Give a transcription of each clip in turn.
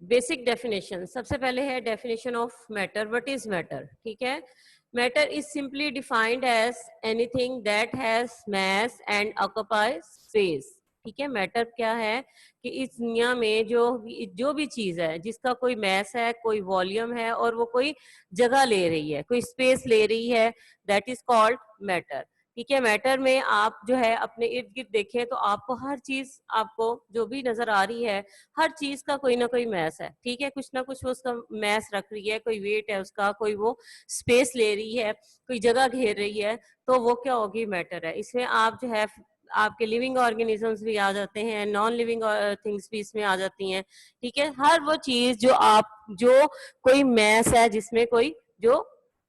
Basic definition, सबसे पहले है definition of matter. What is matter? ठीक है, matter is simply defined as anything that has mass and occupy space. ठीक है, मैटर क्या है कि इस दुनिया में जो भी चीज है जिसका कोई मैस है, कोई वॉल्यूम है और वो कोई जगह ले रही है, कोई स्पेस ले रही है, दैट इज कॉल्ड मैटर। ठीक है, मैटर में आप जो है अपने इर्द गिर्द देखें तो आपको हर चीज, आपको जो भी नजर आ रही है, हर चीज का कोई ना कोई मैस है। ठीक है, कुछ ना कुछ वो उसका मैस रख रही है, कोई वेट है उसका, कोई वो स्पेस ले रही है, कोई जगह घेर रही है, तो वो क्या होगी? मैटर है। इसमें आप जो है आपके लिविंग ऑर्गेनिजम्स भी आ जाते हैं, नॉन लिविंग थिंग्स भी इसमें आ जाती हैं। ठीक है, हर वो चीज जो कोई मैस है, जिसमें कोई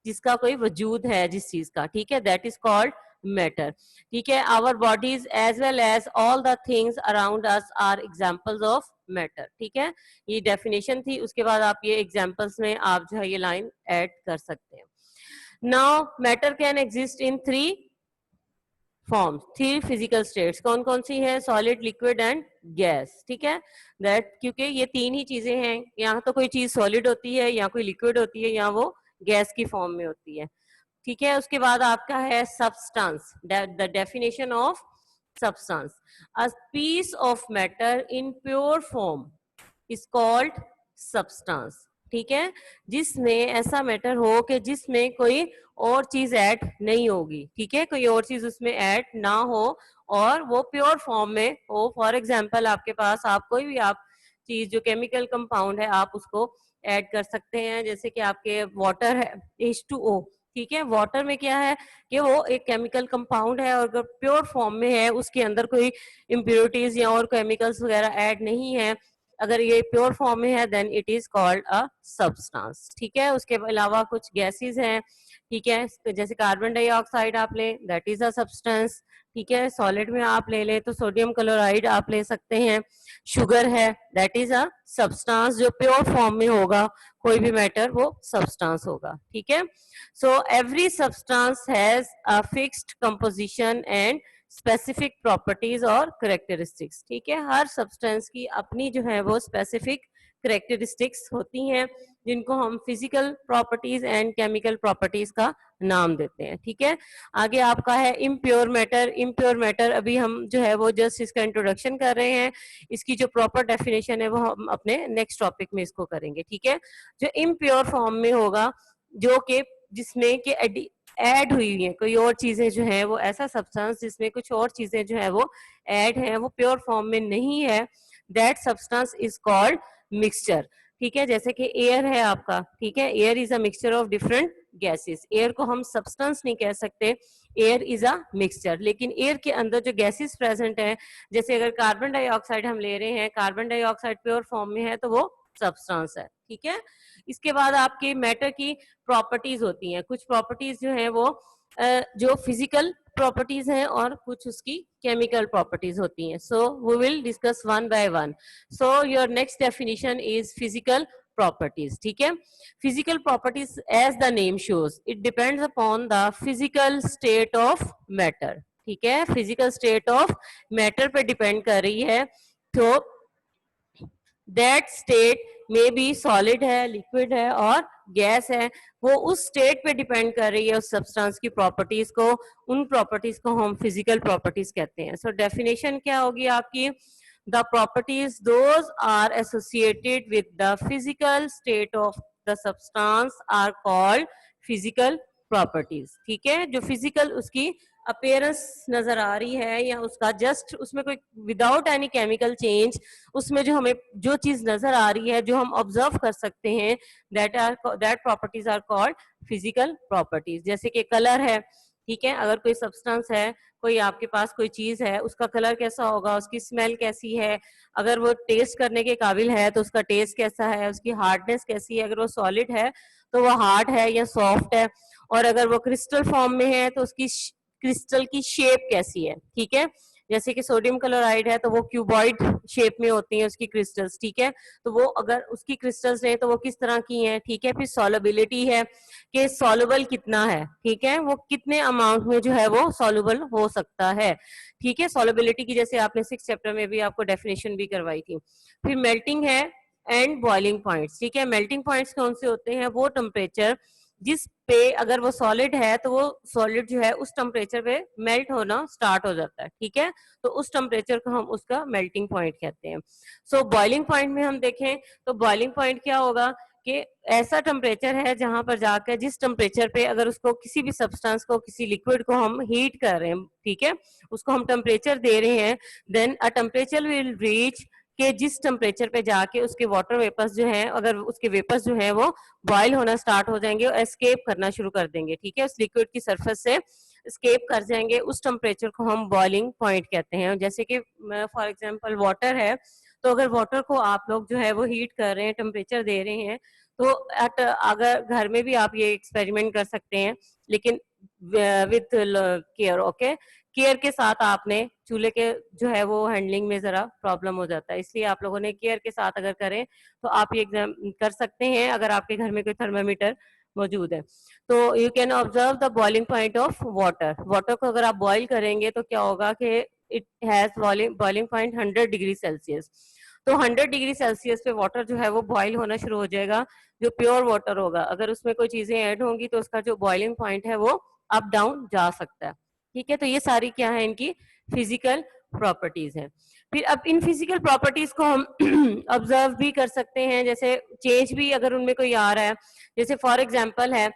जिसका कोई वजूद है जिस चीज का, ठीक है, दैट इज कॉल्ड मैटर। ठीक है, our bodies as well as all the things around us are examples of matter. ठीक है, ये डेफिनेशन थी, उसके बाद आप ये एग्जांपल्स में आप जो है ये लाइन ऐड कर सकते हैं। Now matter can exist in three forms, three physical states. कौन कौन सी है? Solid, liquid and gas. ठीक है, दैट क्योंकि ये तीन ही चीजें हैं, यहाँ तो कोई चीज सॉलिड होती है, या कोई लिक्विड होती है, या वो गैस की फॉर्म में होती है। ठीक है, उसके बाद आपका है substance. The definition of substance, a piece of matter in pure form is called substance. ठीक है, जिसमें ऐसा मैटर हो कि जिसमें कोई और चीज ऐड नहीं होगी। ठीक है, कोई और चीज उसमें ऐड ना हो और वो प्योर फॉर्म में हो। फॉर एग्जाम्पल आपके पास आप कोई भी आप चीज जो केमिकल कंपाउंड है आप उसको ऐड कर सकते हैं, जैसे कि आपके वाटर है H2O। ठीक है, वाटर में क्या है कि वो एक केमिकल कंपाउंड है और अगर प्योर फॉर्म में है, उसके अंदर कोई इम्प्योरिटीज या और केमिकल्स वगैरह ऐड नहीं है, अगर ये प्योर फॉर्म में है, then it is called a substance. ठीक है, उसके अलावा कुछ गैसेस हैं। ठीक है, जैसे कार्बन डाइऑक्साइड आप लें, दैट इज अ सब्सटेंस। ठीक है, सॉलिड में आप ले लें तो सोडियम क्लोराइड आप ले सकते हैं। शुगर है, दैट इज अ सब्सटेंस। जो प्योर फॉर्म में होगा कोई भी मैटर, वो सब्सटेंस होगा। ठीक है, so every substance has a fixed composition and specific properties और करेक्टरिस्टिक्स। ठीक है, हर सब्सटेंस की अपनी जो है वो स्पेसिफिक करेक्टरिस्टिक्स होती हैं, जिनको हम physical properties and chemical properties का नाम देते हैं। ठीक है, आगे आपका है इम्प्योर मैटर। इम्प्योर मैटर अभी हम जो है वो जस्ट इसका इंट्रोडक्शन कर रहे हैं, इसकी जो प्रॉपर डेफिनेशन है वो हम अपने नेक्स्ट टॉपिक में इसको करेंगे। ठीक है, जो इम्प्योर फॉर्म में होगा, जो कि जिसमें कि ऐड हुई है कोई और चीजें जो है, वो ऐसा सब्सटेंस जिसमें कुछ और चीजें जो है वो ऐड है, वो प्योर फॉर्म में नहीं है, that substance is called mixture. ठीक है, जैसे कि एयर है आपका। ठीक है, air is a mixture of different gases. Air को हम सब्सटेंस नहीं कह सकते, एयर इज अ मिक्सचर। लेकिन एयर के अंदर जो गैसेस प्रेजेंट है, जैसे अगर कार्बन डाइऑक्साइड हम ले रहे हैं, कार्बन डाइऑक्साइड प्योर फॉर्म में है तो वो सब्सटेंस है। ठीक है, इसके बाद आपके मैटर की प्रॉपर्टीज होती हैं। कुछ प्रॉपर्टीज जो है वो जो फिजिकल प्रॉपर्टीज हैं और कुछ उसकी केमिकल प्रॉपर्टीज होती हैं। So we will discuss one by one. So your next definition is physical properties. ठीक है, physical properties as the name shows it depends upon the physical state of matter. ठीक है, फिजिकल स्टेट ऑफ मैटर पे depend कर रही है। तो that state में बी सॉलिड है, लिक्विड है और गैस है, वो उस स्टेट पे डिपेंड कर रही है उस सब्सटेंस की प्रॉपर्टीज को। उन प्रॉपर्टीज को हम फिजिकल प्रॉपर्टीज कहते हैं। सो डेफिनेशन क्या होगी आपकी? The properties those are associated with the physical state of the substance are called physical properties. ठीक है, जो फिजिकल उसकी अपीयरेंस नजर आ रही है, या उसका जस्ट उसमें कोई विदाउट एनी केमिकल चेंज, उसमें जो हमें जो चीज नजर आ रही है, जो हम ऑब्जर्व कर सकते हैं, that properties are called physical properties. जैसे कि कलर है। ठीक है, अगर कोई सब्सटेंस है, कोई आपके पास कोई चीज है, उसका कलर कैसा होगा, उसकी स्मेल कैसी है, अगर वो टेस्ट करने के काबिल है तो उसका टेस्ट कैसा है, उसकी हार्डनेस कैसी है, अगर वो सॉलिड है तो वो हार्ड है या सॉफ्ट है, और अगर वो क्रिस्टल फॉर्म में है तो उसकी क्रिस्टल की शेप कैसी है। ठीक है, जैसे कि सोडियम क्लोराइड है तो वो क्यूबॉइड शेप में होती हैं उसकी क्रिस्टल्स। ठीक है, तो वो अगर उसकी क्रिस्टल्स है तो वो किस तरह की हैं। ठीक है, फिर सॉल्युबिलिटी है कि सॉल्युबल कितना है। ठीक है, वो कितने अमाउंट में जो है वो सॉल्युबल हो सकता है। ठीक है, सॉल्युबिलिटी की जैसे आपने 6th चैप्टर में भी आपको डेफिनेशन भी करवाई थी। फिर मेल्टिंग है, एंड बॉइलिंग पॉइंट्स, ठीक है। मेल्टिंग पॉइंट्स कौन से होते हैं? वो टेम्परेचर जिस पे अगर वो सॉलिड है तो वो सॉलिड जो है उस टेम्परेचर पे मेल्ट होना स्टार्ट हो जाता है, ठीक है। तो उस टेम्परेचर को हम उसका मेल्टिंग पॉइंट कहते हैं। सो बॉइलिंग पॉइंट में हम देखें तो बॉइलिंग पॉइंट क्या होगा कि ऐसा टेम्परेचर है जहां पर जाकर जिस टेम्परेचर पे अगर उसको किसी भी सब्सटेंस को, किसी लिक्विड को हम हीट कर रहे हैं, ठीक है, उसको हम टेम्परेचर दे रहे हैं, then a temperature will reach के जिस टेम्परेचर पे जाके उसके वाटर वेपर्स जो हैं, अगर उसके वेपर्स जो हैं वो बॉयल होना स्टार्ट हो जाएंगे और एस्केप करना शुरू कर देंगे, ठीक है, उस लिक्विड की सरफेस से एस्केप कर जाएंगे, उस टेम्परेचर को हम बॉइलिंग पॉइंट कहते हैं। जैसे कि फॉर एग्जांपल वाटर है, तो अगर वाटर को आप लोग जो है वो हीट कर रहे हैं, टेम्परेचर दे रहे हैं, तो अगर घर में भी आप ये एक्सपेरिमेंट कर सकते हैं, लेकिन विथ केयर, ओके, केयर के साथ आपने चूल्हे के जो है वो हैंडलिंग में जरा प्रॉब्लम हो जाता है, इसलिए आप लोगों ने केयर के साथ अगर करें तो आप ये एग्जाम कर सकते हैं अगर आपके घर में कोई थर्मामीटर मौजूद है। तो you can observe the boiling point of water. Water को अगर आप बॉईल करेंगे तो क्या होगा कि it has boiling point 100 degree Celsius. तो 100 डिग्री सेल्सियस पे वाटर जो है वो बॉईल होना शुरू हो जाएगा, जो प्योर वाटर होगा। अगर उसमें कोई चीजें ऐड होंगी तो उसका जो बॉइलिंग पॉइंट है वो अप डाउन जा सकता है, ठीक है। तो ये सारी क्या है, इनकी फिजिकल प्रॉपर्टीज हैं। फिर अब इन फिजिकल प्रॉपर्टीज को हम ऑब्जर्व भी कर सकते हैं, जैसे चेंज भी अगर उनमें कोई आ रहा है, जैसे फॉर एग्जांपल है,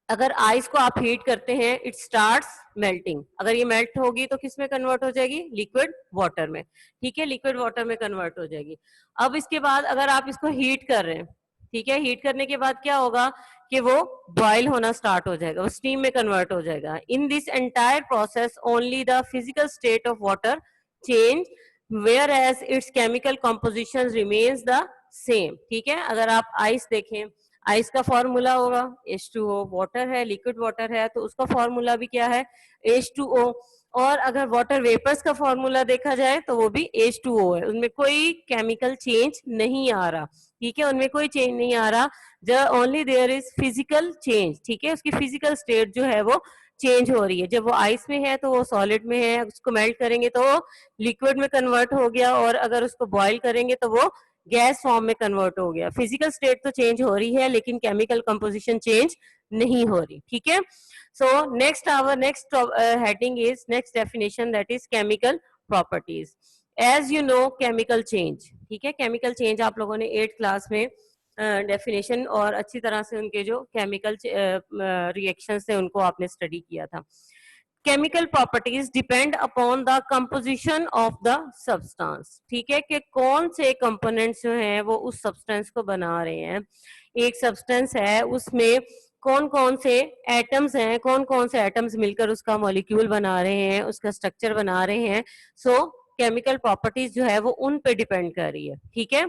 अगर आइस को आप हीट करते हैं, इट स्टार्ट्स मेल्टिंग, अगर ये मेल्ट होगी तो किस में कन्वर्ट हो जाएगी? लिक्विड वाटर में, ठीक है, लिक्विड वाटर में कन्वर्ट हो जाएगी। अब इसके बाद अगर आप इसको हीट कर रहे हैं, ठीक है, हीट करने के बाद क्या होगा कि वो बॉयल होना स्टार्ट हो जाएगा, वो स्टीम में कन्वर्ट हो जाएगा। In this entire process only the physical state of water change whereas its chemical composition remains the same, ठीक है। अगर आप आइस देखें, आइस का फॉर्मूला होगा H2O, वाटर है, लिक्विड वाटर है, तो उसका फॉर्मूला भी क्या है? H2O। और अगर वाटर वेपर्स का फॉर्मूला देखा जाए तो वो भी H2O है, उनमें कोई केमिकल चेंज नहीं आ रहा, ठीक है, उनमें कोई चेंज नहीं आ रहा, जब only there is physical change, ठीक है, उसकी फिजिकल स्टेट जो है वो चेंज हो रही है। जब वो आइस में है तो वो सॉलिड में है, उसको मेल्ट करेंगे तो वो लिक्विड में कन्वर्ट हो गया, और अगर उसको बॉईल करेंगे तो वो गैस फॉर्म में कन्वर्ट हो गया। फिजिकल स्टेट तो चेंज हो रही है लेकिन केमिकल कंपोजिशन चेंज नहीं हो रही, ठीक है। So next our next heading is next definition, that is chemical properties. As you know chemical change, ठीक है, केमिकल चेंज आप लोगों ने 8th क्लास में डेफिनेशन और अच्छी तरह से उनके जो केमिकल रिएक्शंस थे उनको आपने स्टडी किया था। Chemical properties depend upon the composition of the substance, ठीक है, कि कौन से कंपोनेंट्स जो हैं वो उस सब्सटेंस को बना रहे हैं। एक सब्सटेंस है, उसमें कौन कौन से एटम्स हैं, कौन कौन से एटम्स मिलकर उसका मॉलिक्यूल बना रहे हैं, उसका स्ट्रक्चर बना रहे हैं। सो केमिकल प्रॉपर्टीज जो है वो उन पे डिपेंड कर रही है, ठीक है।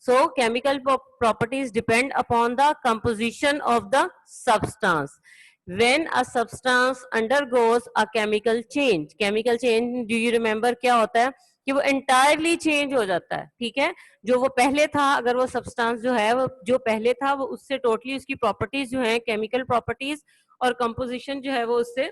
सो chemical properties depend upon the composition of the substance when a substance undergoes a chemical change। chemical change do you remember क्या होता है कि वो entirely change हो जाता है, ठीक है, जो वो पहले था, अगर वो substance जो है वो जो पहले था वो उससे totally उसकी properties जो है chemical properties और composition जो है वो उससे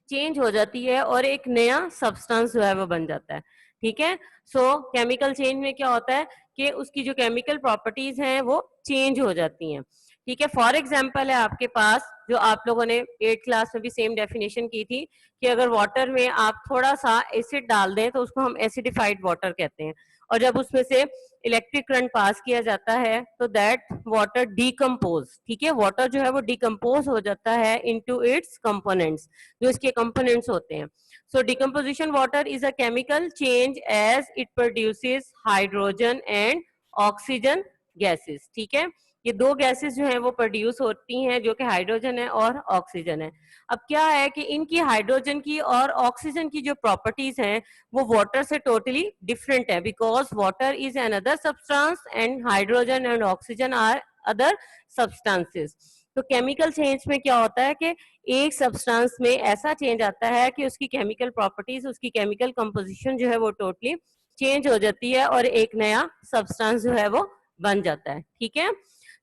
चेंज हो जाती है और एक नया सब्सटेंस जो है वो बन जाता है, ठीक है। सो केमिकल चेंज में क्या होता है कि उसकी जो केमिकल प्रॉपर्टीज हैं वो चेंज हो जाती हैं, ठीक है। फॉर एग्जांपल है आपके पास, जो आप लोगों ने 8th क्लास में भी सेम डेफिनेशन की थी, कि अगर वाटर में आप थोड़ा सा एसिड डाल दें तो उसको हम एसिडिफाइड वाटर कहते हैं, और जब उसमें से इलेक्ट्रिक करंट पास किया जाता है तो दैट वाटर डिकम्पोज, ठीक है, वाटर जो है वो डिकम्पोज हो जाता है इनटू इट्स कंपोनेंट्स, जो इसके कंपोनेंट्स होते हैं। So decomposition water is a chemical change as it produces hydrogen and oxygen gases, ठीक है, ये दो गैसेस जो हैं वो प्रोड्यूस होती हैं, जो कि हाइड्रोजन है और ऑक्सीजन है। अब क्या है कि इनकी हाइड्रोजन की और ऑक्सीजन की जो प्रॉपर्टीज हैं वो वाटर से टोटली डिफरेंट है, because water is another substance and hydrogen and oxygen are other substances. तो केमिकल चेंज में क्या होता है कि एक सब्सटेंस में ऐसा चेंज आता है कि उसकी केमिकल प्रॉपर्टीज, उसकी केमिकल कंपोजिशन जो है वो टोटली चेंज हो जाती है और एक नया सब्सटेंस जो है वो बन जाता है, ठीक है।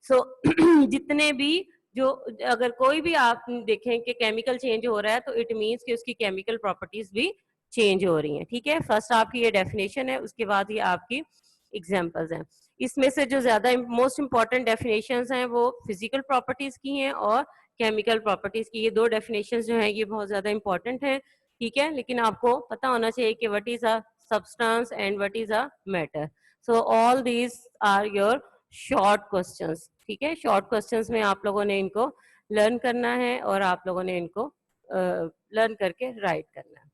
सो जितने भी जो, अगर कोई भी आप देखें कि केमिकल चेंज हो रहा है तो इट मीन्स कि उसकी केमिकल प्रॉपर्टीज भी चेंज हो रही हैं, ठीक है। फर्स्ट आपकी ये डेफिनेशन है, उसके बाद ये आपकी एग्जांपल्स हैं। इसमें से जो ज्यादा मोस्ट इंपॉर्टेंट डेफिनेशंस हैं वो फिजिकल प्रॉपर्टीज की हैं और केमिकल प्रॉपर्टीज की। ये दो डेफिनेशंस जो हैं ये बहुत ज्यादा इंपॉर्टेंट हैं, ठीक है। लेकिन आपको पता होना चाहिए कि what is a substance and what is a matter. So all these are your short questions, ठीक है। शॉर्ट क्वेश्चंस में आप लोगों ने इनको लर्न करना है और आप लोगों ने इनको लर्न करके राइट करना है।